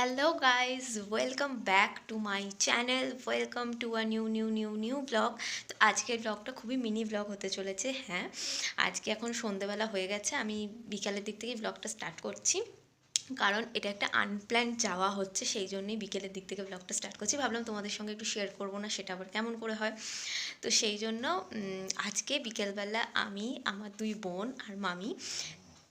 Hello guys, welcome back to my channel. Welcome to a new vlog. তো আজকের ব্লগটা খুবই মিনি ব্লগ হতে চলেছে। হ্যাঁ, আজকে এখন সন্ধ্যেবেলা হয়ে গেছে, আমি বিকালের দিক থেকে ব্লগটা স্টার্ট করছি, কারণ এটা একটা আনপ্ল্যান্ড যাওয়া হচ্ছে, সেই জন্যই বিকেলের দিক থেকে ব্লগটা স্টার্ট করছি। ভাবলাম তোমাদের সঙ্গে একটু শেয়ার করবো না, সেটা আবার কেমন করে হয়। তো সেই জন্য আজকে বিকেলবেলা আমি, আমার দুই বোন আর মামি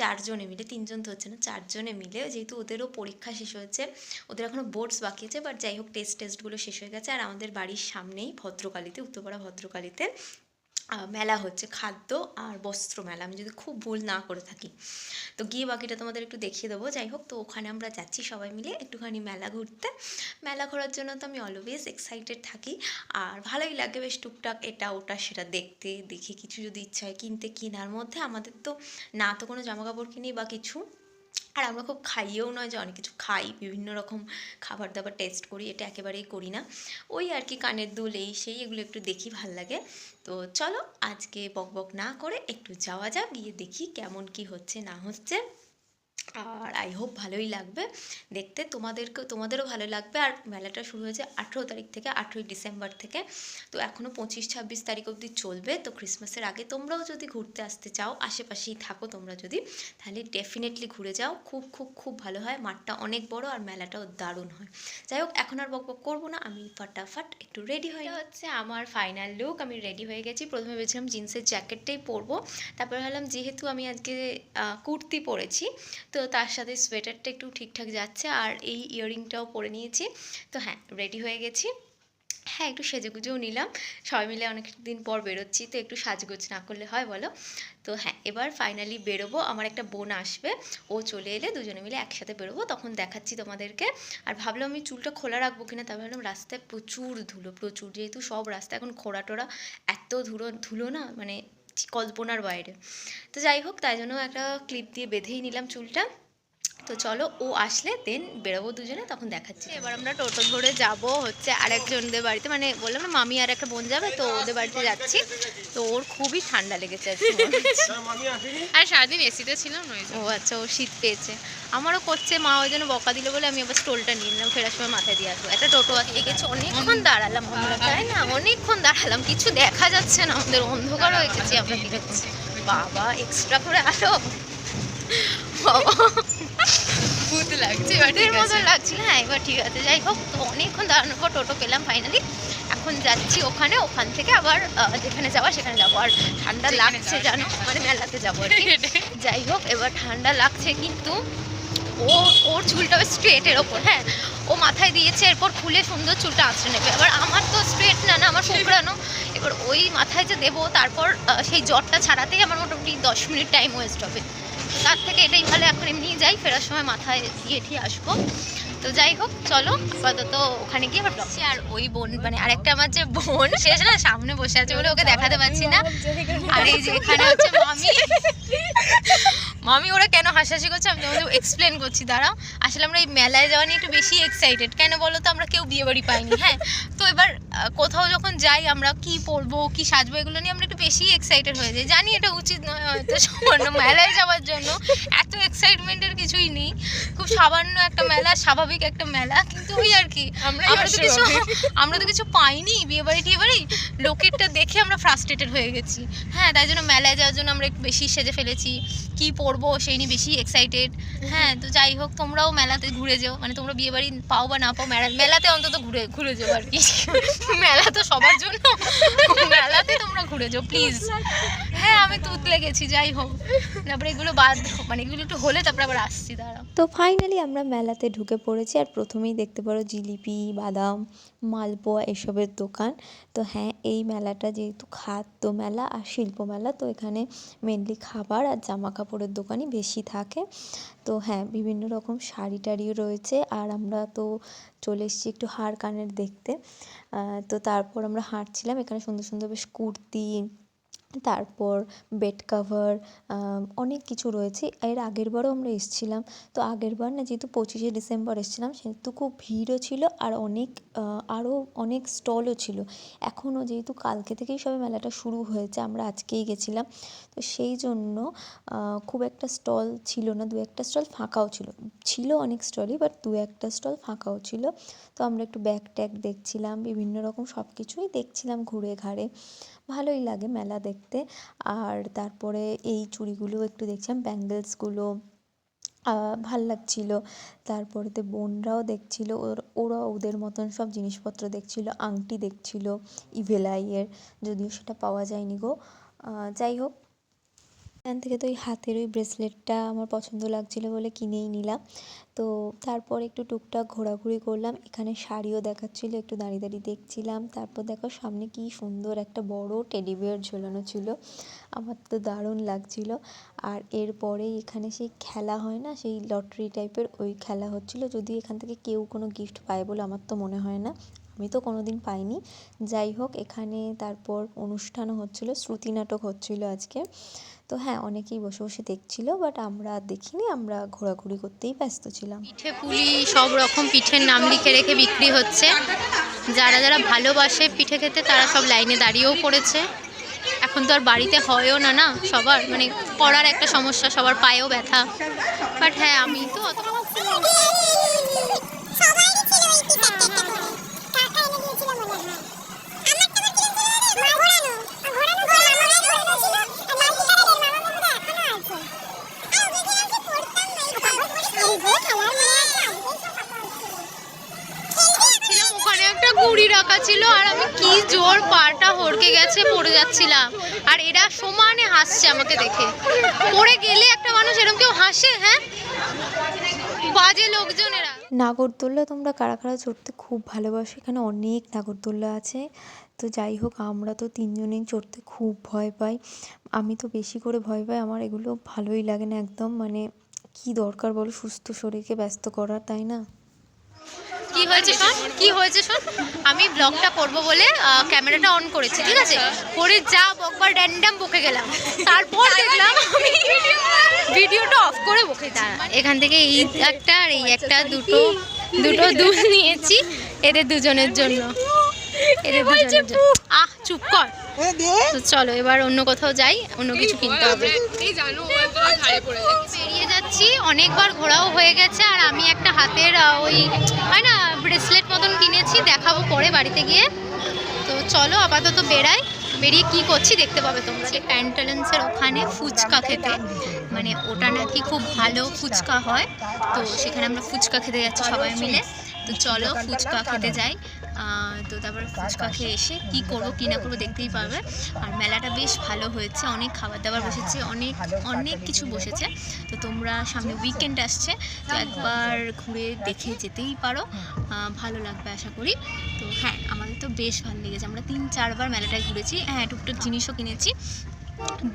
চারজনে মিলে, তিনজন তো হচ্ছে না, চারজনে মিলে, যেহেতু ওদেরও পরীক্ষা শেষ হয়েছে, ওদের এখনও বোর্ডস বাকি আছে, বাট যাই হোক টেস্টগুলো শেষ হয়ে গেছে। আর আমাদের বাড়ির সামনেই ভদ্রকালীতে, উত্তরপাড়া ভদ্রকালীতে মেলা হচ্ছে, খাদ্য আর বস্ত্র মেলা, আমি যদি খুব ভুল না করে থাকি। তো গিয়ে বাকিটা তোমাদের একটু দেখিয়ে দেবো। যাই হোক, তো ওখানে আমরা যাচ্ছি সবাই মিলে একটুখানি মেলা ঘুরতে। মেলা ঘোরার জন্য তো আমি অলওয়েজ এক্সাইটেড থাকি, আর ভালোই লাগে বেশ টুকটাক এটা ওটা সেটা দেখতে, দেখে কিছু যদি ইচ্ছা হয় কিনতে, কেনার মধ্যে আমাদের তো না তো কোনো জামাকাপড় কিনি বা কিছু, আর আমরা খুব খাইয়েও নয় যে অনেক কিছু খাই, বিভিন্ন রকম খাবার দাবার টেস্ট করি, এটা একেবারেই করি না। ওই আর কি কানের দুল এই সেই এগুলো একটু দেখি, ভাল লাগে। তো চলো আজকে বকবক না করে একটু যাওয়া যাক, গিয়ে দেখি কেমন কি হচ্ছে না হচ্ছে। আর আই হোপ ভালোই লাগবে দেখতে, তোমাদেরও ভালো লাগবে। আর মেলাটা শুরু হয়েছে 18 তারিখ থেকে, 18 ডিসেম্বর থেকে। তো এখনও 25-26 তারিখ অবধি চলবে। তো ক্রিসমাসের আগে তোমরাও যদি ঘুরতে আসতে চাও, আশেপাশেই থাকো তোমরা যদি, তাহলে ডেফিনেটলি ঘুরে যাও, খুব খুব খুব ভালো হয়। মাঠটা অনেক বড় আর মেলাটাও দারুণ হয়। যাই হোক, এখন আর বকবক করবো না, আমি ফটাফট একটু রেডি হয়ে হচ্ছে আমার ফাইনাল লুক। আমি রেডি হয়ে গেছি। প্রথমে ভেবেছিলাম জিন্সের জ্যাকেটটাই পরবো, তারপর ভাবলাম যেহেতু আমি আজকে কুর্তি পরেছি, তো তার সাথে সোয়েটারটা একটু ঠিকঠাক যাচ্ছে, আর এই ইয়াররিংটাও পরে নিয়েছি। তো হ্যাঁ, রেডি হয়ে গেছি। হ্যাঁ, একটু সেজেগুজেও নিলাম, সবাই মিলে অনেক দিন পর বেরোচ্ছি, তো একটু সাজগোজ না করলে হয় বলো। তো হ্যাঁ, এবার ফাইনালি বেরোবো। আমার একটা বোন আসবে, ও চলে এলে দুজনে মিলে একসাথে বেরোবো, তখন দেখাচ্ছি তোমাদেরকে। আর ভাবলাম আমি চুলটা খোলা রাখবো কিনা, তারপর ভাবলাম রাস্তায় প্রচুর ধুলো, প্রচুর, যেহেতু সব রাস্তা এখন খোঁড়া টোড়া, এত ধুলো ধুলো না, মানে কল্পনার বাইরে। তো যাই হোক, তাই জন্য একটা ক্লিপ দিয়ে বেঁধেই নিলাম চুলটা। তো চলো, ও আসলে দেন বেরোবো দুজনে, তখন দেখাচ্ছি। এবার আমরা টোটো ধরে যাব হচ্ছে আরেকজনদের বাড়িতে, মানে বললাম না মামি আর একটা বোন যাবে, তো ওদের বাড়িতে যাচ্ছি। তো ওর খুবই ঠান্ডা লেগেছে আজকে। আর সারাদিন এসিতে ছিলাম। ও আচ্ছা, ও শীত পেয়েছে, আমারও করছে। মা ওই জন্য বকা দিল বলে আমি আবার স্টোলটা নিয়ে নিলাম, ফেরার সময় মাথায় দিয়ে আসবো। একটা টোটো আসতে গেছে, অনেকক্ষণ দাঁড়ালাম আমরা, তাই না, অনেকক্ষণ দাঁড়ালাম, কিছু দেখা যাচ্ছে না, আমাদের অন্ধকার হয়ে গেছি আমরা। কি দেখছি বাবা, এক্সট্রা করে আলো, বাবা ভূত লাগছে, ভূতের মতো লাগছিল। হ্যাঁ, এবার ঠিক আছে। যাই হোক, তো অনেকক্ষণ দাঁড়ানোর পর টোটো পেলাম ফাইনালি। এখন যাচ্ছি ওখানে, ওখান থেকে আবার যেখানে যাওয়া সেখানে যাবো। আর ঠান্ডা লাগছে জানো, মানে মেলাতে যাবো আর কি। যাই হোক, এবার ঠান্ডা লাগছে, কিন্তু ওর চুলটা স্ট্রেটের ওপর, হ্যাঁ, ও মাথায় দিয়েছে, এরপর খুলে সুন্দর চুলটা আঁচড়ে নেবে। এবার আমার তো স্ট্রেট না, না আমার কোঁকড়ানো, এবার ওই মাথায় যে দেবো, তারপর সেই জ্বরটা ছাড়াতেই আমার মোটামুটি 10 মিনিট টাইম ওয়েস্ট হবে। তার থেকে এটাই ভালো এখন এমনিই যাই, ফেরার সময় মাথায় দিয়ে ঠিয়ে আসবো। তো যাই হোক, চলো আপাতত ওখানে গিয়ে আবার ব্লগ। আর ওই বোন, মানে আরেকটা আমার যে বোন, সে না সামনে বসে আছে বলে ওকে দেখাতে পাচ্ছি না। আর এই যে এখানে হচ্ছে মামি, মামি ওরা কেন হাসাহাসি করছে আমি তোমাদের এক্সপ্লেন করছি, দাঁড়াও। আসলে আমরা এই মেলায় যাওয়া নিয়ে একটু বেশি এক্সাইটেড, কেন বলো তো, আমরা কেউ বিয়ে বাড়ি পাইনি। হ্যাঁ, তো এবার কোথাও যখন যাই, আমরা কি পরবো কি সাজবো এগুলো নিয়ে আমরা একটু বেশি এক্সাইটেড হয়ে যাই। জানি এটা উচিত নয় হয়তো, সামান্য মেলায় যাওয়ার জন্য এত এক্সাইটমেন্টের কিছুই নেই, খুব সামান্য একটা মেলা, স্বাভাবিক একটা মেলা, কিন্তু ওই আর কি, আমরা তো কিছু পাইনি বিয়ে বাড়ি টিয়ে বাড়ি, লোকেরটা দেখে আমরা ফ্রাস্ট্রেটেড হয়ে গেছি। হ্যাঁ, তাই জন্য মেলায় যাওয়ার জন্য আমরা একটু বেশি সেজে ফেলেছি, কি পরবো সেই নিয়ে বেশি এক্সাইটেড। হ্যাঁ, তো যাই হোক, তোমরাও মেলাতে ঘুরে যেও, মানে তোমরা বিয়ে বাড়ি পাও বা না পাও, মেলাতে অন্তত ঘুরে যেও আর কি। মেলা তো সবার জন্য, মেলাতে তোমরা ঘুরে যাও প্লিজ। হ্যাঁ, আমি তুতলে গেছি। যাই হোক, তারপরে এগুলো বাদ, মানে এগুলো একটু হলে তারপরে আবার আসছি, দাঁড়াও। তো ফাইনালি আমরা মেলাতে ঢুকে পড়েছি, আর প্রথমেই দেখতে পারো জিলিপি, বাদাম, মালপোয়া এসবের দোকান। তো হ্যাঁ, এই মেলাটা যেহেতু খাদ্য মেলা আর শিল্প মেলা, তো এখানে মেনলি খাবার আর জামা কাপড়ের দোকানই বেশি থাকে। তো হ্যাঁ, বিভিন্ন রকম শাড়ি টাড়িও রয়েছে। আর আমরা তো চলে এসেছি একটু হার কানের দেখতে। তো তারপর আমরা হাঁটছিলাম, এখানে সুন্দর সুন্দর বেশ কুর্তি, তারপর বেড কাভার, অনেক কিছু রয়েছে। এর আগেরবারও আমরা এসেছিলাম, তো আগেরবার না যেহেতু 25শে ডিসেম্বর এসেছিলাম সেহেতু খুব ভিড়ও ছিল আর আরও অনেক স্টলও ছিল। এখনও যেহেতু কালকে থেকেই সবে মেলাটা শুরু হয়েছে, আমরা আজকেই গেছিলাম, তো সেই জন্য খুব একটা স্টল ছিল না, দু একটা স্টল ফাঁকাও ছিল। ছিল অনেক স্টলই, বাট দু একটা স্টল ফাঁকাও ছিল। তো আমরা একটু ব্যাগ ট্যাগ দেখছিলাম, বিভিন্ন রকম সব কিছুই দেখছিলাম ঘুরে ঘারে। ভালোই লাগে মেলা দেখতে। আর তারপরে এই চুড়িগুলো একটু দেখছিলাম, ব্যাঙ্গেলসগুলো ভাল লাগছিল। তারপরেতে বোনরাও দেখছিল, ওরা ওদের মতন সব জিনিসপত্র দেখছিল, আংটি দেখছিল ইভেলাইয়ের, যদিও সেটা পাওয়া যায়নি গো। যাই হোক, এখান থেকে তো ওই হাতের ওই ব্রেসলেটটা আমার পছন্দ লাগছিল বলে কিনেই নিলাম। তো তারপর একটু টুকটাক ঘোরাঘুরি করলাম, এখানে শাড়িও দেখাচ্ছিলো, একটু দাঁড়িয়ে দাঁড়িয়ে দেখছিলাম। তারপর দেখো সামনে কি সুন্দর একটা বড় টেডি বিয়ার ঝোলানো ছিল, আমার তো দারুণ লাগছিল। আর এরপরেই এখানে সেই খেলা হয় না, সেই লটারি টাইপের ওই খেলা হচ্ছিল, যদিও এখান থেকে কেউ কোনো গিফট পায় বলে আমার তো মনে হয় না, আমি তো কোনো দিন পাইনি। যাই হোক, এখানে তারপর অনুষ্ঠানও হচ্ছিল, শ্রুতি নাটক হচ্ছিল আজকে। তো হ্যাঁ, অনেকেই বসে বসে দেখছিল, বাট আমরা আর দেখিনি, আমরা ঘোরাঘুরি করতেই ব্যস্ত ছিলাম। পিঠে পুলি সব রকম পিঠের নাম লিখে রেখে বিক্রি হচ্ছে। যারা যারা ভালোবাসে পিঠে খেতে তারা সব লাইনে দাঁড়িয়েও পড়েছে। এখন তো আর বাড়িতে হয়ও না না সবার, মানে করার একটা সমস্যা, সবার পায়েও ব্যথা। বাট হ্যাঁ, আমি তো অতটা ছিলাম, ওখানে একটা গুড়ি রাখা ছিল আর আমি কি জোর পাটা হড়কে গেছে, পড়ে যাচ্ছিলাম। আর এরা সমানে হাসছে আমাকে দেখে। পড়ে গেলে একটা মানুষ এরকম কেউ হাসে? হ্যাঁ, বাজে লোকজন এরা। নাগরদোল্লা তোমরা কারা কারা চড়তে খুব ভালোবাসো? এখানে অনেক নাগরদোল্লা আছে। তো যাই হোক, আমরা তো তিনজনেই চড়তে খুব ভয় পাই। আমি তো বেশি করে ভয় পাই, আমার এগুলো ভালোই লাগে না একদম। মানে কি দরকার বলো সুস্থ শরীরকে ব্যস্ত করার, তাই না? কি হয়েছে শোন, কি হয়েছে শোন। আমি ব্লগটা করব বলে ক্যামেরাটা অন করেছি, ঠিক আছে, করে যা বকবার ড্যান্ডাম বকে গেলাম। তারপর দেখলাম আমি ভিডিওটা অফ করে বকেছি। এখান থেকে এই একটা আর এই একটা, দুটো দুটো দুধ নিয়েছি এদের দুজনের জন্য, এদের দুজনের জন্য। চুপ কর। তো চলো এবার অন্য কোথাও যাই, অন্য কিছু কিনতে হবে। বেরিয়ে যাচ্ছি, অনেকবার ঘোরাও হয়ে গেছে। আর আমি একটা হাতের ওই হয় না ব্রেসলেট মতন কিনেছি, দেখাবো পরে বাড়িতে গিয়ে। তো চলো আপাতত বেরাই, বেরিয়ে কি করছি দেখতে পাবে তোমরা। প্যান্টালুন্সের ওখানে ফুচকা খেতে, মানে ওটা নাকি খুব ভালো ফুচকা হয়, তো সেখানে আমরা ফুচকা খেতে যাচ্ছি সবাই মিলে। তো চলো ফুচকা খেতে যাই। তো তারপর ফুচকা খেয়ে এসে কী করবো কী না করবো দেখতেই পারবে। আর মেলাটা বেশ ভালো হয়েছে, অনেক খাবার দাবার বসেছে, অনেক অনেক কিছু বসেছে। তো তোমরা সামনে উইকেন্ড আসছে, তো একবার ঘুরে দেখে যেতেই পারো, ভালো লাগবে আশা করি। তো হ্যাঁ, আমাদের তো বেশ ভালো লেগেছে, আমরা 3-4বার মেলাটায় ঘুরেছি। হ্যাঁ, টুকটাক জিনিসও কিনেছি,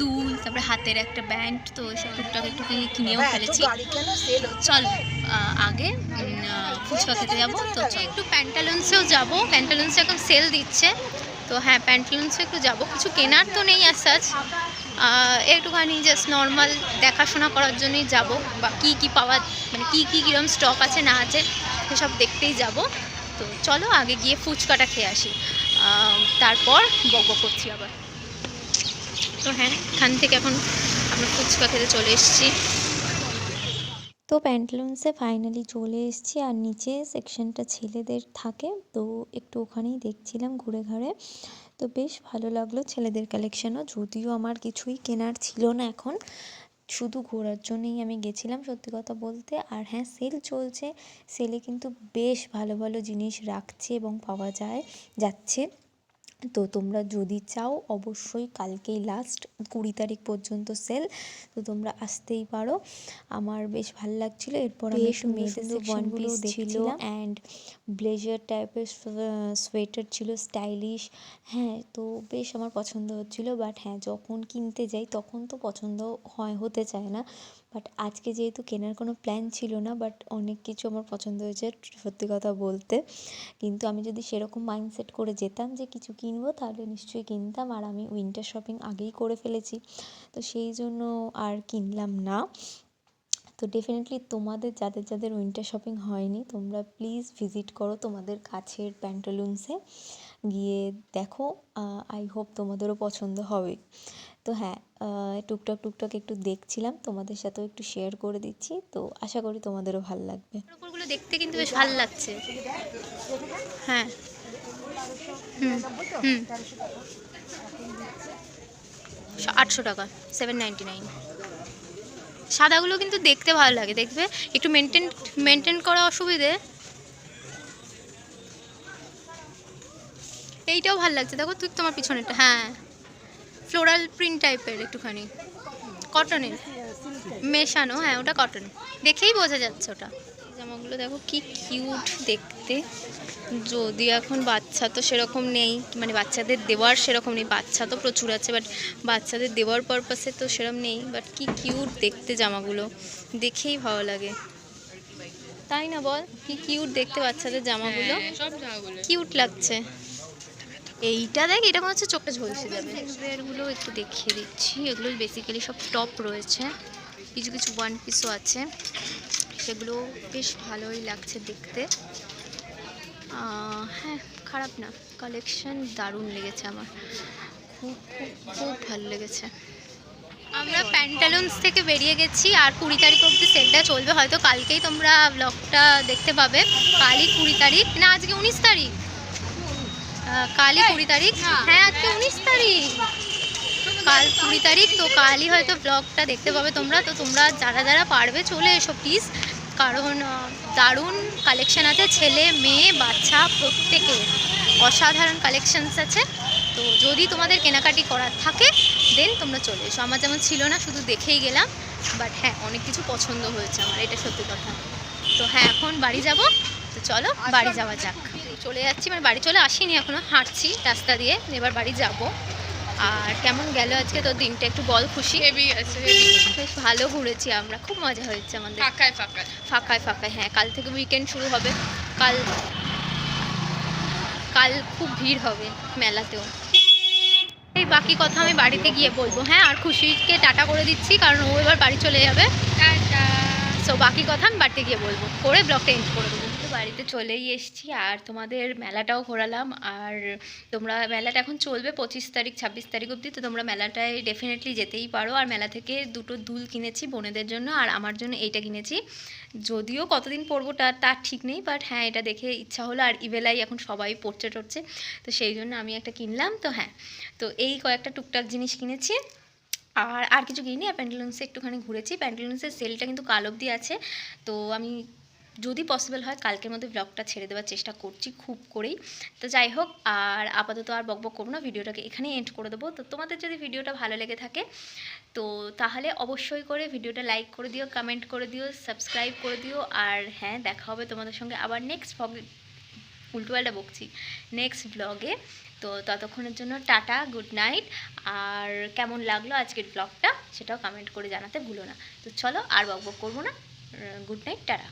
দুল, তারপরে হাতের একটা ব্যান্ড, তো এসব টুকটাক একটু কিনেও ফেলেছি। চল আগে ফুচকা খেতে যাবো। তো একটু প্যান্টালুন্সেও যাবো, প্যান্টালুন্সে এখন সেল দিচ্ছে। তো হ্যাঁ, প্যান্টালুন্সে একটু যাবো, কিছু কেনার তো নেই as such, একটুখানি জাস্ট নর্মাল দেখাশোনা করার জন্যই যাব, বা কী কী পাওয়া, মানে কী কী কীরকম স্টক আছে না আছে সেসব দেখতেই যাব। তো চলো আগে গিয়ে ফুচকাটা খেয়ে আসি, তারপর বক করছি আবার। তো হ্যাঁ, এখান থেকে এখন আমরা ফুচকা খেতে চলে এসেছি। তো প্যান্টালুন্সে ফাইনালি চলে এসেছি, আর নিচে সেকশনটা ছেলেদের থাকে, তো একটু ওখানেই দেখছিলাম ঘুরে ঘাড়ে। তো বেশ ভালো লাগলো ছেলেদের কালেকশানও, যদিও আমার কিছুই কেনার ছিল না এখন, শুধু ঘোরার জন্যই আমি গেছিলাম সত্যি কথা বলতে। আর হ্যাঁ, সেল চলছে, সেলে কিন্তু বেশ ভালো ভালো জিনিস রাখছে এবং পাওয়া যাচ্ছে। তো তোমরা যদি চাও অবশ্যই, কালকেই লাস্ট, 20 তারিখ পর্যন্ত সেল, তো তোমরা আসতেই পারো। আমার বেশ ভালো লাগছিলো। এরপর আমি একটু মেয়েদের সেকশনগুলো দেখছিলাম, অ্যান্ড ব্লেজার টাইপের সোয়েটার ছিল, স্টাইলিশ। হ্যাঁ, তো বেশ আমার পছন্দ হচ্ছিলো, বাট হ্যাঁ, যখন কিনতে যাই তখন তো পছন্দ হতে চায় না, বাট আজকে যেহেতু কেনার কোনো প্ল্যান ছিল না, বাট অনেক কিছু আমার পছন্দ হয়েছে সত্যি কথা বলতে। কিন্তু আমি যদি সেরকম মাইন্ডসেট করে যেতাম যে কিছু কিনবো, তাহলে নিশ্চয়ই কিনতাম। আর আমি উইন্টার শপিং আগেই করে ফেলেছি, তো সেই জন্য আর কিনলাম না। তো ডেফিনেটলি তোমাদের যাদের যাদের উইন্টার শপিং হয়নি, তোমরা প্লিজ ভিজিট করো তোমাদের কাছের প্যান্টালুন্সে গিয়ে দেখো। আই হোপ তোমাদেরও পছন্দ হবে। তো হ্যাঁ, টুকটাক একটু দেখছিলাম, তোমাদের সাথেও একটু শেয়ার করে দিচ্ছি, তো আশা করি তোমাদেরও ভালো লাগবে। উপরগুলো দেখতে কিন্তু বেশ ভালো লাগছে। হ্যাঁ, হুম হুম 800 টাকা, 799। সাদাগুলো কিন্তু দেখতে ভালো লাগে, দেখবে একটু মেনটেন করা অসুবিধে। এইটাও ভালো লাগছে, দেখো তুই তোমার পিছনেরটা, হ্যাঁ ফ্লোরাল প্রিন্ট টাইপের একটুখানি, কটনের মেশানো, হ্যাঁ ওটা কটন, দেখেই বোঝা যাচ্ছে ওটা। এই জামাগুলো দেখো কি কিউট দেখতে। যদি এখন বাচ্চা তো সেরকম নেই, মানে বাচ্চাদের দেওয়ার সেরকম নেই, বাচ্চা তো প্রচুর আছে, বাট বাচ্চাদের দেওয়ার পারপাসে তো সেরকম নেই। বাট কি কিউট দেখতে জামাগুলো, দেখেই ভালো লাগে, তাই না বল? কি কিউট দেখতে বাচ্চাদের জামাগুলো, সব জামাগুলো কিউট লাগছে। এইটা দেখ, এটা মনে হচ্ছে চোখটা ঝলসে যাবে। এগুলো একটু দেখিয়ে দিচ্ছি, এগুলো বেসিক্যালি সব টপ রয়েছে, কিছু কিছু ওয়ান পিসও আছে, সেগুলো বেশ ভালোই লাগছে দেখতে। হ্যাঁ খারাপ না, কালেকশন দারুণ লেগেছে আমার, খুব খুব খুব ভালো লেগেছে। আমরা প্যান্টালুন্স থেকে বেরিয়ে গেছি, আর 20 তারিখ অবধি সেলটা চলবে, হয়তো কালকেই তোমরা ব্লগটা দেখতে পাবে। কালই 20 তারিখ, না আজকে 19 তারিখ, কালই 20 তারিখ, হ্যাঁ আজকে 19 তারিখ, কাল 20 তারিখ, তো কালই হয়তো ব্লগটা দেখতে পাবে তোমরা। তো তোমরা যারা যারা পারবে চলে এসো প্লিজ, কারণ দারুণ কালেকশান আছে, ছেলে মেয়ে বাচ্চা প্রত্যেকের অসাধারণ কালেকশানস আছে। তো যদি তোমাদের কেনাকাটি করার থাকে দেন তোমরা চলে এসো। আমার যেমন ছিল না, শুধু দেখেই গেলাম, বাট হ্যাঁ অনেক কিছু পছন্দ হয়েছে আমার, এটা সত্যি কথা। তো হ্যাঁ এখন বাড়ি যাব, তো চলো বাড়ি যাওয়া যাক। চলে যাচ্ছি, মানে বাড়ি চলে আসিনি এখনও, হাঁটছি রাস্তা দিয়ে, এবার বাড়ি যাব। আর কেমন গেল আজকে তোর দিনটা একটু বল খুশি? হেভি আছে, বেশ ভালো ঘুরেছি আমরা, খুব মজা হয়েছে আমাদের, ফাঁকায় ফাঁকায় ফাঁকায় ফাঁকায়। হ্যাঁ কাল থেকে উইকেন্ড শুরু হবে, কাল কাল খুব ভিড় হবে মেলাতেও। এই বাকি কথা আমি বাড়িতে গিয়ে বলবো, হ্যাঁ। আর খুশিকে টাটা করে দিচ্ছি, কারণ ও এবার বাড়ি চলে যাবে। টাটা। সো বাকি কথা আমি বাড়িতে গিয়ে বলবো, করে ব্লগটা এন্ড করে দেবো। তো বাড়িতে চলেই এসেছি, আর তোমাদের মেলাটাও ঘোরালাম। আর তোমরা, মেলাটা এখন চলবে 25 তারিখ 26 তারিখ অবধি, তো তোমরা মেলাটায় ডেফিনেটলি যেতেই পারো। আর মেলা থেকে দুটো দুল কিনেছি বোনেদের জন্য, আর আমার জন্য এইটা কিনেছি, যদিও কতদিন পরবো তার ঠিক নেই, বাট হ্যাঁ এটা দেখে ইচ্ছা হলো। আর ইভেলাই এখন সবাই পড়ছে টরছে, তো সেই জন্য আমি একটা কিনলাম। তো হ্যাঁ, তো এই কয়েকটা টুকটাক জিনিস কিনেছি, আর কিছু কিনি। আর প্যান্টালুন্সে একটুখানি ঘুরেছি, প্যান্টালুন্সের সেলটা কিন্তু কাল অবধি আছে। তো আমি যদি পসিবল হয় কালকের মধ্যে ব্লগটা ছেড়ে দেওয়ার চেষ্টা করছি খুব করেই। তো যাই হোক, আর আপাতত আর বকবক করবো না, ভিডিওটাকে এখানেই এন্ড করে দেবো। তো তোমাদের যদি ভিডিওটা ভালো লেগে থাকে, তো তাহলে অবশ্যই করে ভিডিওটা লাইক করে দিও, কমেন্ট করে দিও, সাবস্ক্রাইব করে দিও। আর হ্যাঁ, দেখা হবে তোমাদের সঙ্গে আবার নেক্সট ব্লগে, উল্টোপাল্টা বকছি, নেক্সট ব্লগে। তো ততক্ষণের জন্য টাটা, গুড নাইট। আর কেমন লাগলো আজকের ব্লগটা সেটাও কমেন্ট করে জানাতে ভুলো না। তো চলো আর বকবক করবো না, গুড নাইট, টাটা।